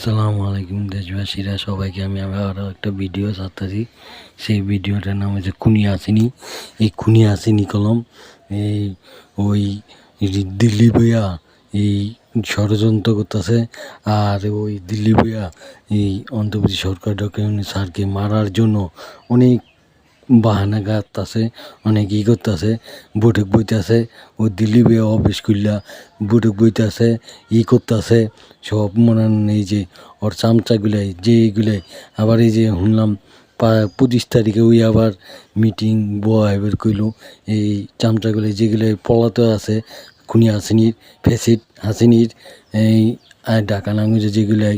আসসালামু আলাইকুম দেশবাসীরা, সবাইকে আমি আরও একটা ভিডিও ছাড়তেছি। সেই ভিডিওটার নাম হচ্ছে খুনি হাসিনী। এই খুনি হাসিনী কলম এই ওই দিল্লি বইয়া এই ষড়যন্ত্র করতেছে। আর ওই দিল্লি বইয়া এই অন্তর্বর্তী সরকার ডক্টর ইউনূস স্যারকে মারার জন্য অনেক বাহানা গাঁথতাছে, অনেক করতেছে, বৈঠক বইতেছে। ও দিল্লি বইয়া অফিস খুললা বৈঠক বইতেছে, করতেছে সব। মনে এই যে ওর চামচাগুলাই যে এইগুলাই আবার এই যে শুনলাম 25 তারিখে ওই আবার মিটিং বহাইবার কইল। এই চামচাগুলো যেগুলো পলাতে আছে খুনি হাসিনীর, ফেসিড হাসিনীর, এই ঢাকা লাঙ্গুয়েজে যেগুলাই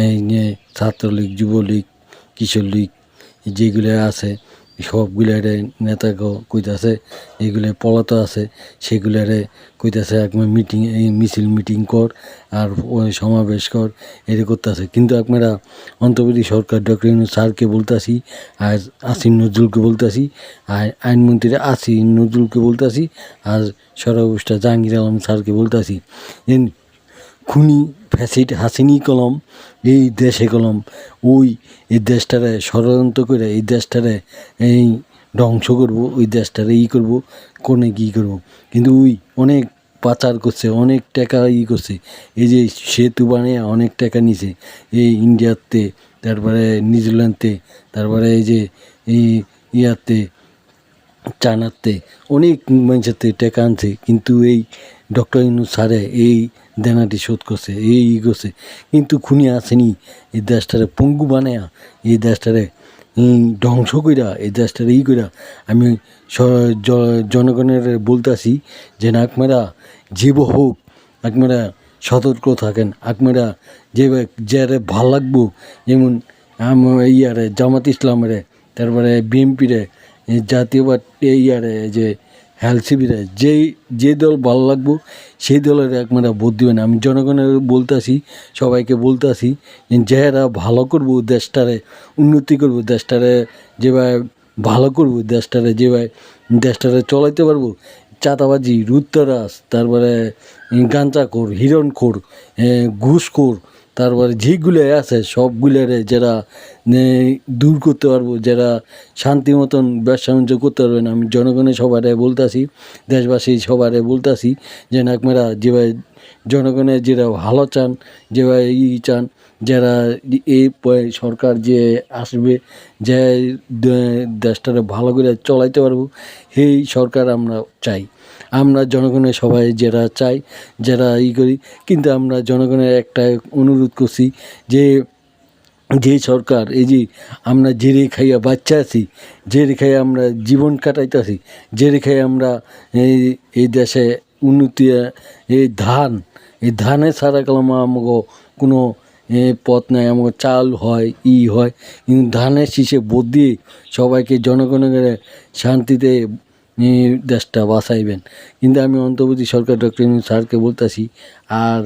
এই ছাত্রলীগ, যুবলীগ, কিশোর লীগ যেগুলো আছে সবগুলারে নেতাকে কইতাছে, এইগুলো পলাতো আছে সেগুলারে কইতাছে একবার মিটিং, এই মিছিল মিটিং কর আর ওই সমাবেশ কর, এটা করতেছে। কিন্তু আপনারা অন্তর্বর্তী সরকার ডক্টর ইউনূস স্যারকে বলতেছি, আর আসিফ নজরুলকে বলতেছি, আর আইনমন্ত্রী আসিফ নজরুলকে বলতেছি, আর স্বরাষ্ট্র জাহাঙ্গীর আলম স্যারকে বলতেছি, খুনি ফ্যাসিড হাসিনী কলম এই দেশে কলম ওই এই দেশটারে ষড়যন্ত্র করে এই দেশটারে এই ধ্বংস করবো, ওই দেশটারে করবো, কোনে কী করবো। কিন্তু ওই অনেক পাচার করছে, অনেক টাকা করছে। এই যে সেতু বানিয়ে অনেক টাকা নিছে এই ইন্ডিয়াতে, তারপরে নিউজিল্যান্ডতে, তারপরে এই যে এই ইয়াতে চায়নাতে অনেক মানুষের টাকা আনছে। কিন্তু এই ডক্টর ইউনূস স্যারে এই দেনাটি শোধ করছে, এই করছে। কিন্তু খুনি আসেনি এই দেশটারে পঙ্গু বানায়া, এই দেশটারে ধ্বংস কইরা, এই দেশটারে কইরা। আমি জনগণের বলতেছি যে আপনারা জীব হোক, আপনারা সতর্ক থাকেন। আপনারা যে ভাল লাগবো, যেমন ইয়ারে জামাত ইসলামের, তারপরে বিএনপিরে, জাতীয় ইয়ারে যে হেলসিবিরে, যে দল ভালো লাগবো সেই দলের আপনারা ভোট দিবেন। আমি জনগণের বলতেছি, সবাইকে বলতেছি, যারা ভালো করবো, দেশটারে উন্নতি করবো, দেশটারে যেভাবে ভালো করবো, দেশটারে চলাইতে পারবো। চাঁদাবাজি, লুটতরাজ, তারপরে গাঁজাখোর, হিরণখোর, ঘুষখোর, তারপরে যেগুলো আছে সবগুলোরে যারা দূর করতে পারবো, যারা শান্তি মতন ব্যবসা বাণিজ্য করতে পারবেন। আমি জনগণের সবারে বলতেছি, দেশবাসী সবারে বলতেছি যে আপনারা যেভাবে জনগণের যেটা ভালো চান, যেভাবে চান, যারা এই সরকার যে আসবে, যে দেশটারে ভালো করে চলাইতে পারবো, সেই সরকার আমরা চাই। আমরা জনগণের সবাই যারা চাই, যারা করি। কিন্তু আমরা জনগণের একটা অনুরোধ করছি যে সরকার এই যে আমরা জেরে খাইয়া বাচ্চা আছি, জেরে খাইয়া আমরা জীবন কাটাইতেছি, জেরে খাইয়া আমরা এই দেশে উন্নতি, এই ধানে ছাড়া গেলাম আমাকে কোনো পথ নাই। আমাকে চাল হয়, হয়, কিন্তু ধানের শীষে ভোট দিয়ে সবাইকে জনগণের শান্তিতে দেশটা বাঁচাইবেন। কিন্তু আমি অন্তর্বর্তী সরকার ডক্টর ইউনূস স্যারকে বলতেছি, আর